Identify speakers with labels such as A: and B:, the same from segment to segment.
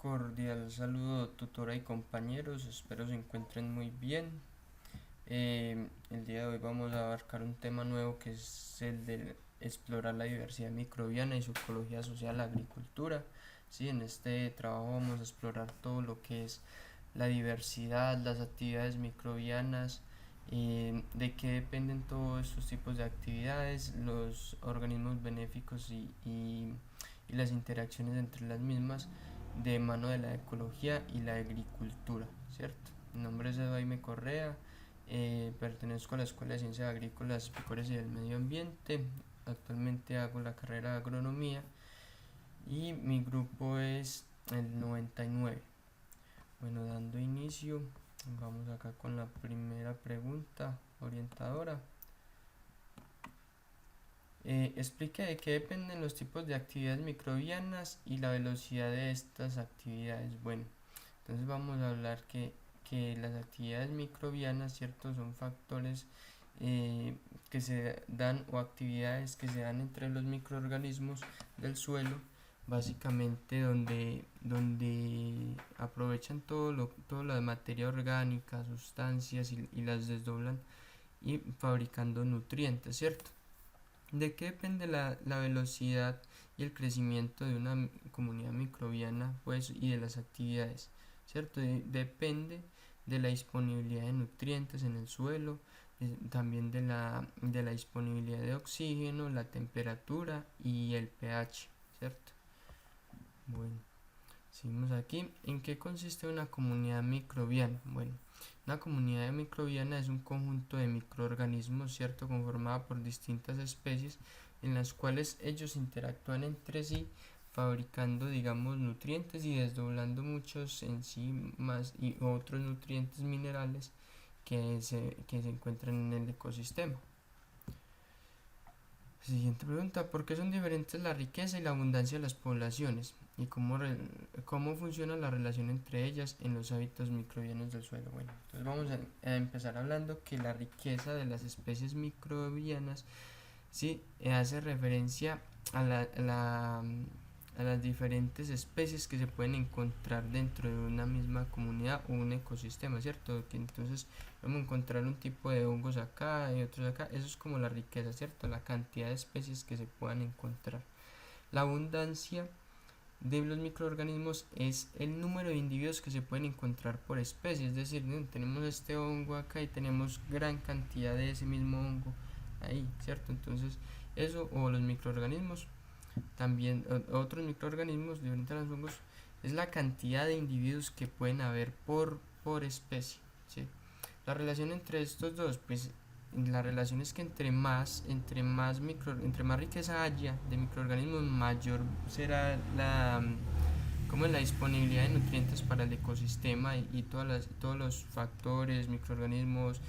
A: Cordial saludo, tutora y compañeros, espero se encuentren muy bien. El día de hoy vamos a abarcar un tema nuevo que es el de explorar la diversidad microbiana y su ecología social a la agricultura. Sí, en este trabajo vamos a explorar todo lo que es la diversidad, las actividades microbianas, de qué dependen todos estos tipos de actividades, los organismos benéficos y las interacciones entre las mismas de mano de la ecología y la agricultura, ¿cierto? Mi nombre es Eduardo Correa, pertenezco a la Escuela de Ciencias Agrícolas, Picores y del Medio Ambiente. Actualmente hago la carrera de agronomía y mi grupo es el 99. Bueno, dando inicio, vamos acá con la primera pregunta orientadora. Explique de qué dependen los tipos de actividades microbianas y la velocidad de estas actividades. Bueno, entonces vamos a hablar que las actividades microbianas, ¿cierto? Son factores que se dan o actividades que se dan entre los microorganismos del suelo, básicamente donde aprovechan toda la materia orgánica, sustancias y las desdoblan y fabricando nutrientes, ¿cierto? ¿De qué depende la velocidad y el crecimiento de una comunidad microbiana, pues, y de las actividades? ¿Cierto? Depende de la disponibilidad de nutrientes en el suelo, también de la disponibilidad de oxígeno, la temperatura y el pH, ¿cierto? Bueno, seguimos aquí. ¿En qué consiste una comunidad microbiana? Bueno, una comunidad microbiana es un conjunto de microorganismos, ¿cierto?, conformada por distintas especies en las cuales ellos interactúan entre sí, fabricando, digamos, nutrientes y desdoblando muchos enzimas y otros nutrientes minerales que se encuentran en el ecosistema. Siguiente pregunta: ¿por qué son diferentes la riqueza y la abundancia de las poblaciones? ¿Y cómo funciona la relación entre ellas en los hábitos microbianos del suelo? Bueno, entonces vamos a empezar hablando que la riqueza de las especies microbianas, sí, hace referencia a las diferentes especies que se pueden encontrar dentro de una misma comunidad o un ecosistema, ¿cierto? Que entonces vamos a encontrar un tipo de hongos acá y otros acá. Eso es como la riqueza, ¿cierto? La cantidad de especies que se puedan encontrar. La abundancia de los microorganismos es el número de individuos que se pueden encontrar por especie. Es decir, tenemos este hongo acá y tenemos gran cantidad de ese mismo hongo ahí, ¿cierto? Entonces eso, o los microorganismos, también otros microorganismos diferentes a los hongos, es la cantidad de individuos que pueden haber por especie, ¿sí? La relación entre estos dos, pues la relación es que entre más riqueza haya de microorganismos, mayor será como la disponibilidad de nutrientes para el ecosistema y todos los factores, microorganismos,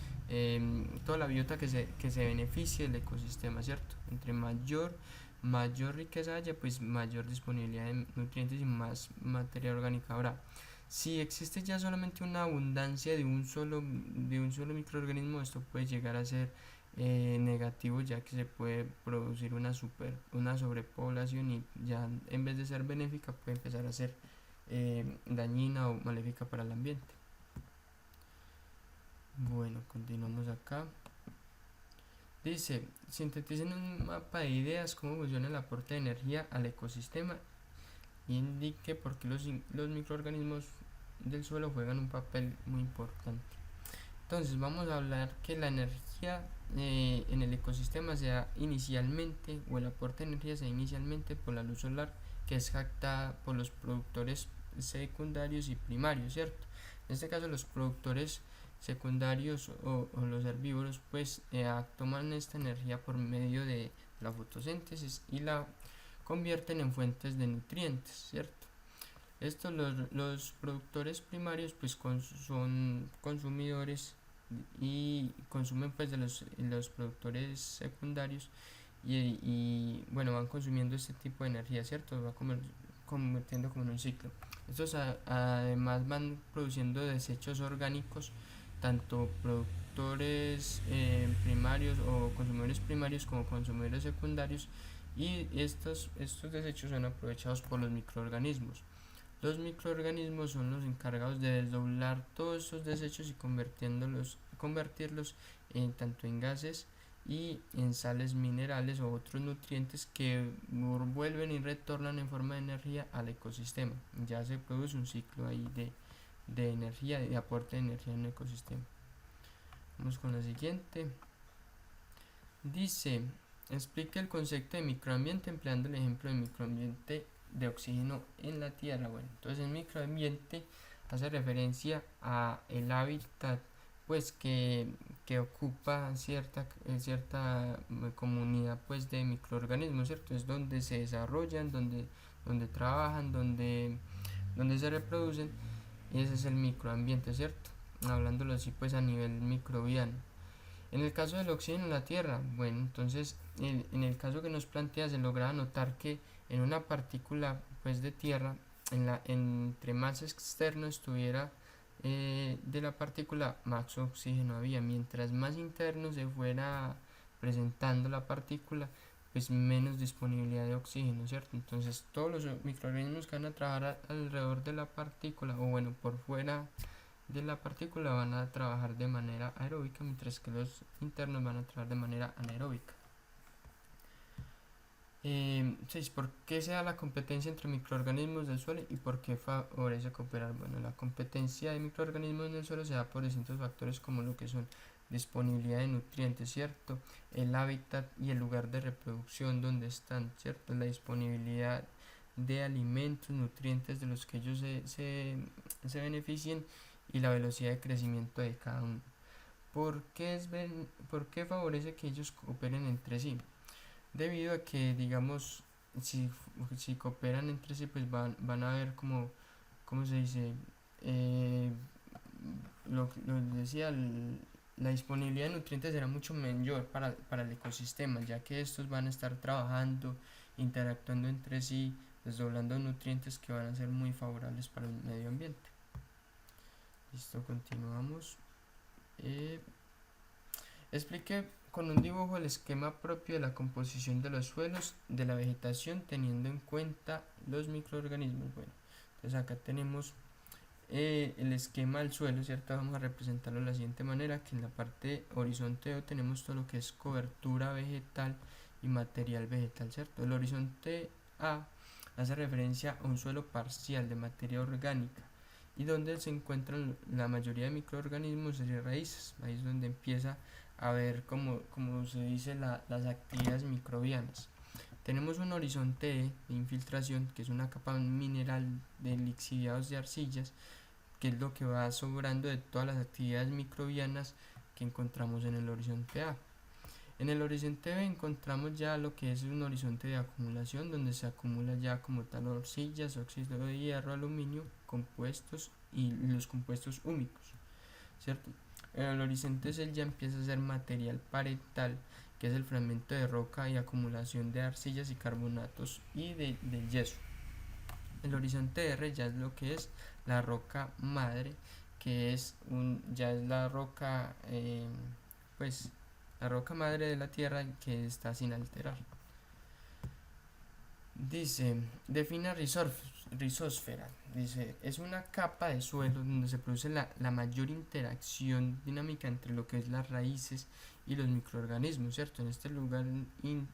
A: toda la biota que se beneficie del ecosistema, ¿cierto? Entre mayor riqueza haya, pues mayor disponibilidad de nutrientes y más materia orgánica habrá. Si existe ya solamente una abundancia de un solo microorganismo, esto puede llegar a ser negativo, ya que se puede producir una sobrepoblación y ya en vez de ser benéfica puede empezar a ser dañina o maléfica para el ambiente. Bueno, continuamos acá. Dice: sinteticen un mapa de ideas cómo funciona el aporte de energía al ecosistema y indique por qué los microorganismos del suelo juegan un papel muy importante. Entonces vamos a hablar que la energía en el ecosistema se da inicialmente, o el aporte de energía se da inicialmente por la luz solar, que es captada por los productores secundarios y primarios, ¿cierto? En este caso los productores secundarios o los herbívoros pues toman esta energía por medio de la fotosíntesis y la convierten en fuentes de nutrientes, ¿cierto? Los productores primarios pues son consumidores y consumen pues de los productores secundarios bueno, van consumiendo este tipo de energía, ¿cierto? Va convirtiendo como en un ciclo. Estos además van produciendo desechos orgánicos, tanto productores primarios o consumidores primarios como consumidores secundarios, y estos desechos son aprovechados por los microorganismos. Los microorganismos son los encargados de desdoblar todos esos desechos y convertirlos tanto en gases y en sales minerales o otros nutrientes que vuelven y retornan en forma de energía al ecosistema. Ya se produce un ciclo ahí de energía, de aporte de energía en el ecosistema. Vamos con la siguiente. Dice, explique el concepto de microambiente empleando el ejemplo de microambiente de oxígeno en la Tierra. Bueno, entonces el microambiente hace referencia a el hábitat pues que ocupa cierta comunidad pues de microorganismos, ¿cierto? Es donde se desarrollan, donde trabajan, donde se reproducen, y ese es el microambiente, ¿cierto? Hablándolo así pues a nivel microbiano. En el caso del oxígeno en la Tierra, bueno, entonces en el caso que nos plantea se logra notar que en una partícula pues de tierra, entre más externo estuviera de la partícula, más oxígeno había. Mientras más interno se fuera presentando la partícula, pues menos disponibilidad de oxígeno, ¿cierto? Entonces todos los microorganismos que van a trabajar alrededor de la partícula, o bueno, por fuera de la partícula, van a trabajar de manera aeróbica, mientras que los internos van a trabajar de manera anaeróbica. 6. ¿Por qué se da la competencia entre microorganismos del suelo y por qué favorece cooperar? Bueno, la competencia de microorganismos en el suelo se da por distintos factores como lo que son disponibilidad de nutrientes, ¿cierto? El hábitat y el lugar de reproducción donde están, ¿cierto? La disponibilidad de alimentos, nutrientes de los que ellos se beneficien y la velocidad de crecimiento de cada uno. ¿Por qué favorece que ellos cooperen entre sí? Debido a que, digamos, si cooperan entre sí, pues van a ver como, ¿cómo se dice? Lo decía, la disponibilidad de nutrientes será mucho mayor para el ecosistema, ya que estos van a estar trabajando, interactuando entre sí, desdoblando nutrientes que van a ser muy favorables para el medio ambiente. Listo, continuamos. Explique con un dibujo el esquema propio de la composición de los suelos de la vegetación teniendo en cuenta los microorganismos. Bueno, entonces acá tenemos el esquema del suelo, ¿cierto? Vamos a representarlo de la siguiente manera, que en la parte horizonte tenemos todo lo que es cobertura vegetal y material vegetal, ¿cierto? El horizonte A hace referencia a un suelo parcial de materia orgánica y donde se encuentran la mayoría de microorganismos y raíces. Ahí es donde empieza a ver, como se dice, las actividades microbianas. Tenemos un horizonte de infiltración, que es una capa mineral de lixiviados de arcillas, que es lo que va sobrando de todas las actividades microbianas que encontramos en el horizonte A. En el horizonte B encontramos ya lo que es un horizonte de acumulación, donde se acumula ya como tal arcillas, óxido de hierro, aluminio, compuestos y los compuestos húmicos, ¿cierto? En el horizonte C ya empieza a ser material parental, que es el fragmento de roca y acumulación de arcillas y carbonatos y de yeso. El horizonte R ya es lo que es la roca madre, que es ya es la roca pues la roca madre de la tierra que está sin alterar. Dice, define rizosfera. Dice, es una capa de suelo donde se produce la mayor interacción dinámica entre lo que es las raíces y los microorganismos, ¿cierto? En este lugar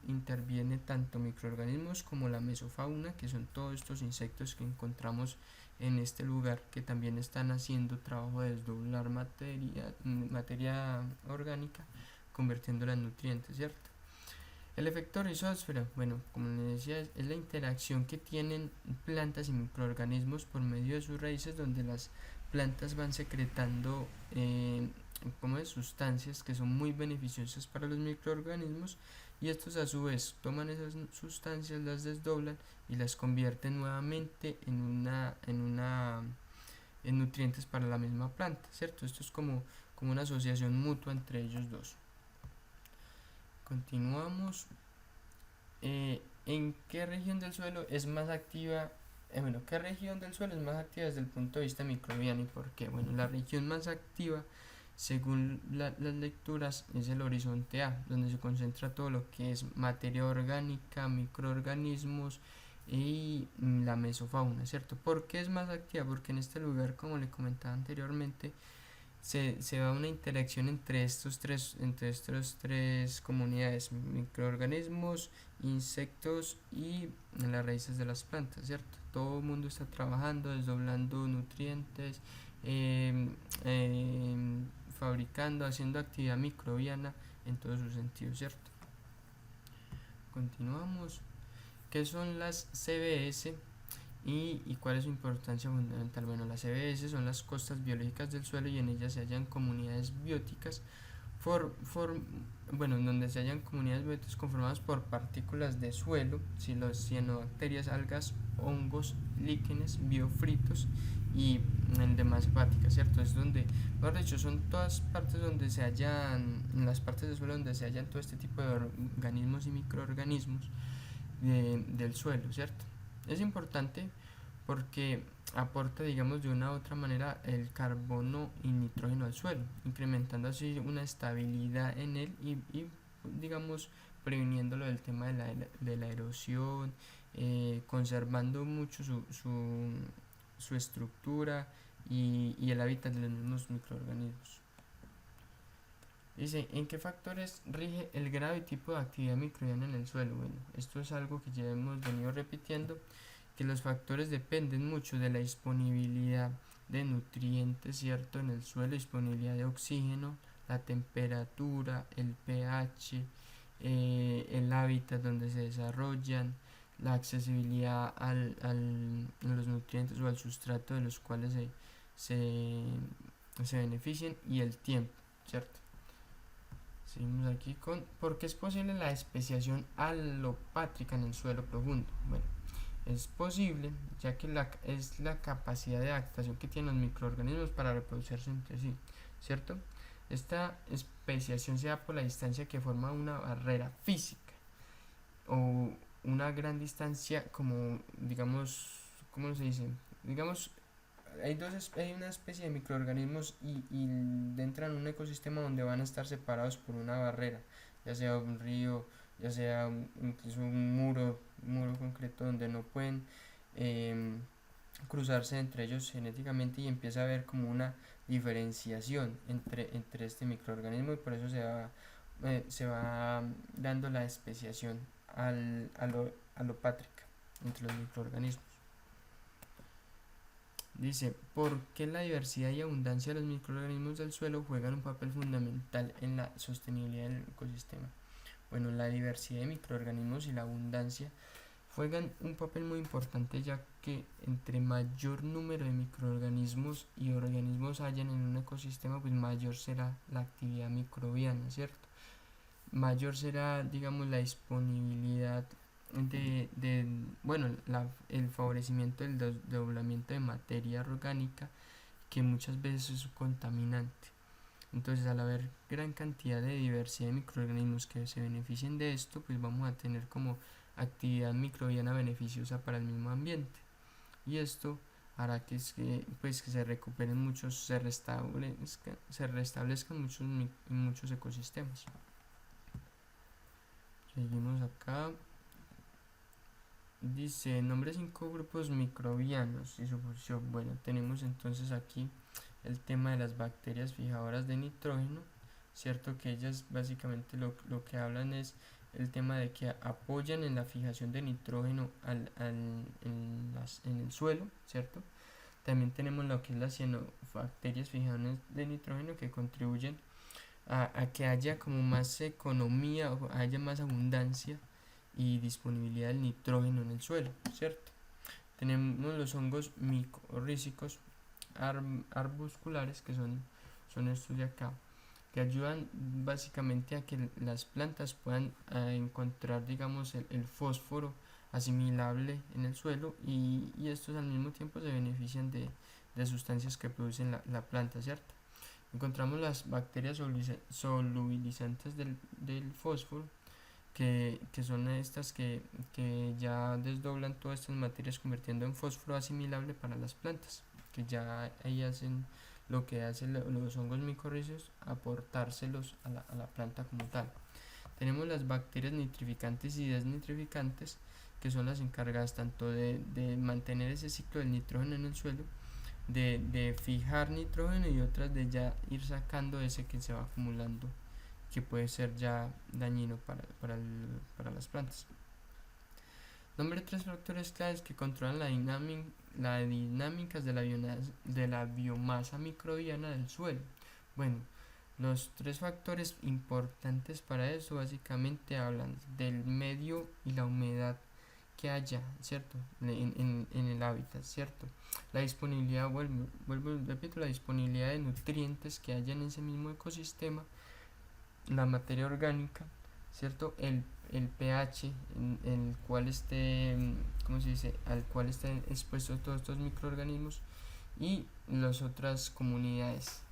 A: interviene tanto microorganismos como la mesofauna, que son todos estos insectos que encontramos en este lugar, que también están haciendo trabajo de desdoblar materia orgánica, convirtiéndola en nutrientes, ¿cierto? El efecto rizosfera, bueno, como les decía, es la interacción que tienen plantas y microorganismos por medio de sus raíces, donde las plantas van secretando como de sustancias que son muy beneficiosas para los microorganismos, y estos a su vez toman esas sustancias, las desdoblan y las convierten nuevamente en nutrientes para la misma planta, ¿cierto? Esto es como una asociación mutua entre ellos dos. Continuamos. ¿En qué región del suelo es más activa? ¿Qué región del suelo es más activa desde el punto de vista microbiano y por qué? Bueno, la región más activa, según las lecturas, es el horizonte A, donde se concentra todo lo que es materia orgánica, microorganismos, y la mesofauna, ¿cierto? ¿Por qué es más activa? Porque en este lugar, como le comentaba anteriormente, se da una interacción entre estos tres comunidades: microorganismos, insectos y las raíces de las plantas, ¿cierto? Todo el mundo está trabajando, desdoblando nutrientes, em, em, fabricando, haciendo actividad microbiana en todos sus sentidos, ¿cierto? Continuamos. ¿Qué son las CBS y cuál es su importancia fundamental? Bueno, las CBS son las costas biológicas del suelo y en ellas se hallan comunidades bióticas bueno, donde se hallan comunidades bióticas conformadas por partículas de suelo, cianobacterias, algas, hongos, líquenes, biofritos y demás hepáticas, ¿cierto? Es donde, mejor dicho, son todas partes donde se hallan, en las partes del suelo donde se hallan todo este tipo de organismos y microorganismos del suelo, ¿cierto? Es importante porque aporta, digamos, de una u otra manera el carbono y nitrógeno al suelo, incrementando así una estabilidad en él y digamos, previniéndolo del tema de la erosión, conservando mucho su estructura y el hábitat de los mismos microorganismos. Dice, ¿en qué factores rige el grado y tipo de actividad microbiana en el suelo? Bueno, esto es algo que ya hemos venido repitiendo, que los factores dependen mucho de la disponibilidad de nutrientes, ¿cierto? En el suelo, disponibilidad de oxígeno, la temperatura, el pH, el hábitat donde se desarrollan, la accesibilidad a los nutrientes o al sustrato de los cuales se benefician y el tiempo, ¿cierto? Seguimos aquí con ¿por qué es posible la especiación alopátrica en el suelo profundo? Bueno, es posible ya que es la capacidad de adaptación que tienen los microorganismos para reproducirse entre sí, ¿cierto? Esta especiación se da por la distancia que forma una barrera física o una gran distancia, como digamos, ¿cómo se dice? Digamos, hay una especie de microorganismos y entran en un ecosistema donde van a estar separados por una barrera, ya sea un río, ya sea incluso un muro concreto donde no pueden eh, cruzarse entre ellos genéticamente y empieza a haber como una diferenciación entre este microorganismo y por eso se va dando la especiación alopátrica entre los microorganismos. Dice, ¿por qué la diversidad y abundancia de los microorganismos del suelo juegan un papel fundamental en la sostenibilidad del ecosistema? Bueno, la diversidad de microorganismos y la abundancia juegan un papel muy importante, ya que entre mayor número de microorganismos y organismos hayan en un ecosistema, pues mayor será la actividad microbiana, ¿cierto? Mayor será, digamos, la disponibilidad bueno, el favorecimiento del desdoblamiento de materia orgánica, que muchas veces es contaminante. Entonces, al haber gran cantidad de diversidad de microorganismos que se beneficien de esto, pues vamos a tener como actividad microbiana beneficiosa para el mismo ambiente. Y esto hará que se recuperen muchos, se restablezcan muchos ecosistemas. Seguimos acá. Dice, nombre 5 grupos microbianos y su función. Bueno, tenemos entonces aquí el tema de las bacterias fijadoras de nitrógeno, cierto, que ellas básicamente lo que hablan es el tema de que apoyan en la fijación de nitrógeno en el suelo, cierto. También tenemos lo que es las cianobacterias fijadoras de nitrógeno, que contribuyen a que haya como más economía, o haya más abundancia y disponibilidad del nitrógeno en el suelo, ¿cierto? Tenemos los hongos micorrízicos arbusculares, que son estos de acá, que ayudan básicamente a que las plantas puedan encontrar, digamos, el fósforo asimilable en el suelo y estos al mismo tiempo se benefician de sustancias que producen la planta, ¿cierto? Encontramos las bacterias solubilizantes del fósforo, que son estas que ya desdoblan todas estas materias convirtiendo en fósforo asimilable para las plantas, que ya ahí hacen lo que hacen los hongos micorrízicos, aportárselos a la planta como tal. Tenemos las bacterias nitrificantes y desnitrificantes, que son las encargadas tanto de mantener ese ciclo del nitrógeno en el suelo, de fijar nitrógeno, y otras de ya ir sacando ese que se va acumulando, que puede ser ya dañino para las plantas. Nombre 3 factores claves que controlan la dinámicas de la biomasa microbiana del suelo. Bueno, los tres factores importantes para eso básicamente hablan del medio y la humedad que haya, ¿cierto? En el hábitat, ¿cierto? La disponibilidad, repito, la disponibilidad de nutrientes que haya en ese mismo ecosistema, la materia orgánica, ¿cierto? El pH en el cual esté, ¿cómo se dice? Al cual estén expuestos todos estos microorganismos, y las otras comunidades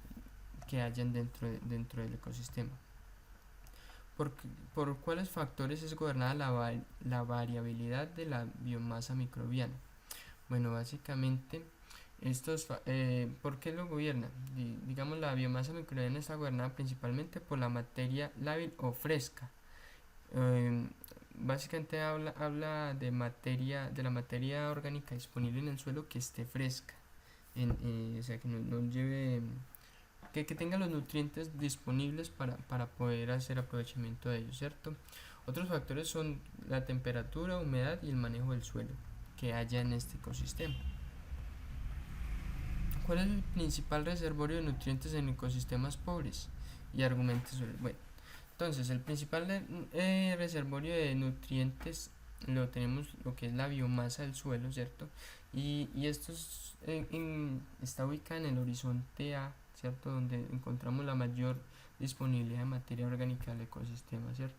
A: que hayan dentro del ecosistema. ¿Por cuáles factores es gobernada la variabilidad de la biomasa microbiana? Bueno, básicamente ¿por qué lo gobierna? Digamos, la biomasa microbiana está gobernada principalmente por la materia lábil o fresca. Básicamente habla de la materia orgánica disponible en el suelo que esté fresca, o sea, que no lleve, que tenga los nutrientes disponibles para poder hacer aprovechamiento de ellos, ¿cierto? Otros factores son la temperatura, humedad y el manejo del suelo que haya en este ecosistema. ¿Cuál es el principal reservorio de nutrientes en ecosistemas pobres? Y argumentos sobre. Bueno, entonces el principal reservorio de nutrientes lo tenemos, lo que es la biomasa del suelo, ¿cierto? Y esto está ubicado en el horizonte A, ¿cierto? Donde encontramos la mayor disponibilidad de materia orgánica del ecosistema, ¿cierto?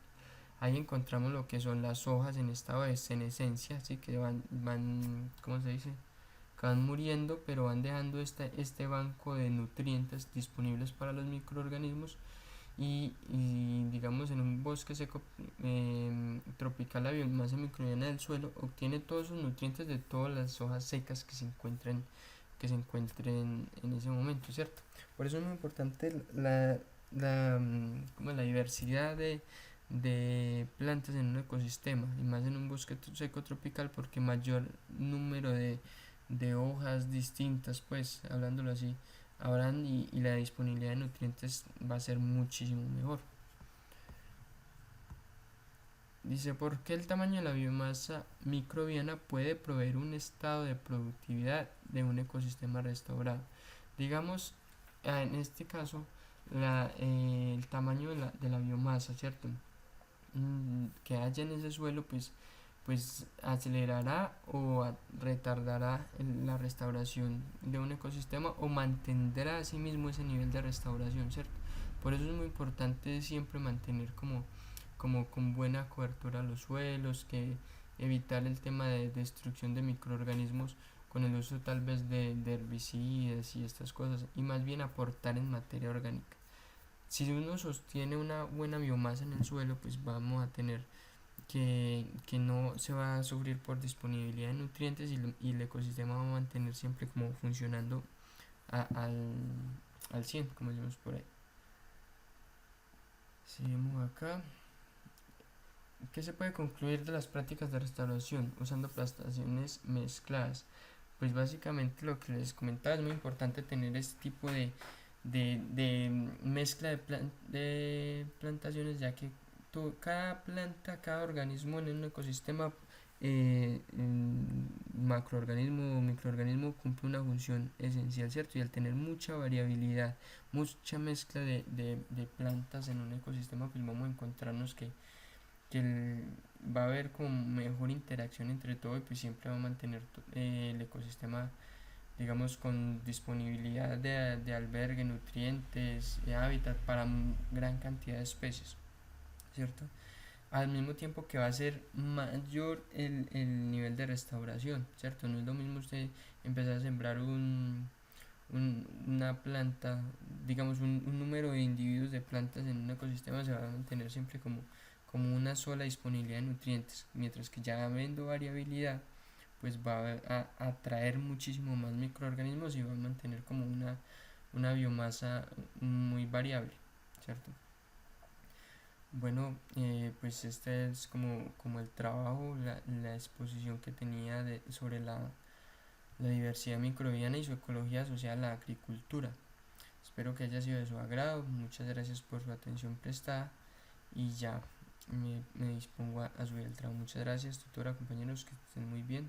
A: Ahí encontramos lo que son las hojas en estado de senescencia, así que van, ¿cómo se dice? Que van muriendo, pero van dejando este banco de nutrientes disponibles para los microorganismos. Y digamos, en un bosque seco tropical, la biomasa microbiana del suelo obtiene todos sus nutrientes de todas las hojas secas que se encuentren en ese momento, ¿cierto? Por eso es muy importante como la diversidad de plantas en un ecosistema, y más en un bosque seco tropical, porque mayor número de hojas distintas, pues hablándolo así, habrán, y la disponibilidad de nutrientes va a ser muchísimo mejor. Dice, ¿por qué el tamaño de la biomasa microbiana puede proveer un estado de productividad de un ecosistema restaurado? Digamos, en este caso, el tamaño de la biomasa, ¿cierto? Que haya en ese suelo, pues acelerará o retardará la restauración de un ecosistema, o mantendrá a sí mismo ese nivel de restauración, ¿cierto? Por eso es muy importante siempre mantener como con buena cobertura los suelos, que evitar el tema de destrucción de microorganismos con el uso tal vez de herbicidas y estas cosas, y más bien aportar en materia orgánica. Si uno sostiene una buena biomasa en el suelo, pues vamos a tener que no se va a sufrir por disponibilidad de nutrientes, y el ecosistema va a mantener siempre como funcionando al 100, como decimos por ahí. Seguimos acá. ¿Qué se puede concluir de las prácticas de restauración usando plantaciones mezcladas? Pues básicamente lo que les comentaba, es muy importante tener este tipo de mezcla de plantaciones, ya que cada planta, cada organismo en un ecosistema, macroorganismo o microorganismo, cumple una función esencial, ¿cierto? Y al tener mucha variabilidad, mucha mezcla de plantas en un ecosistema, pues vamos a encontrarnos que va a haber como mejor interacción entre todo, y pues siempre va a mantener el ecosistema, digamos, con disponibilidad de albergue, nutrientes, hábitat para gran cantidad de especies, ¿cierto? Al mismo tiempo que va a ser mayor el nivel de restauración, ¿cierto? No es lo mismo usted empezar a sembrar una planta, digamos, un número de individuos de plantas en un ecosistema se va a mantener siempre como una sola disponibilidad de nutrientes, mientras que ya habiendo variabilidad, pues va a atraer muchísimo más microorganismos, y va a mantener como una biomasa muy variable, ¿cierto? Bueno, pues este es como el trabajo, la exposición que tenía sobre la diversidad microbiana y su ecología asociada a la agricultura. Espero que haya sido de su agrado. Muchas gracias por su atención prestada y ya me dispongo a subir el trabajo. Muchas gracias, tutora, compañeros, que estén muy bien.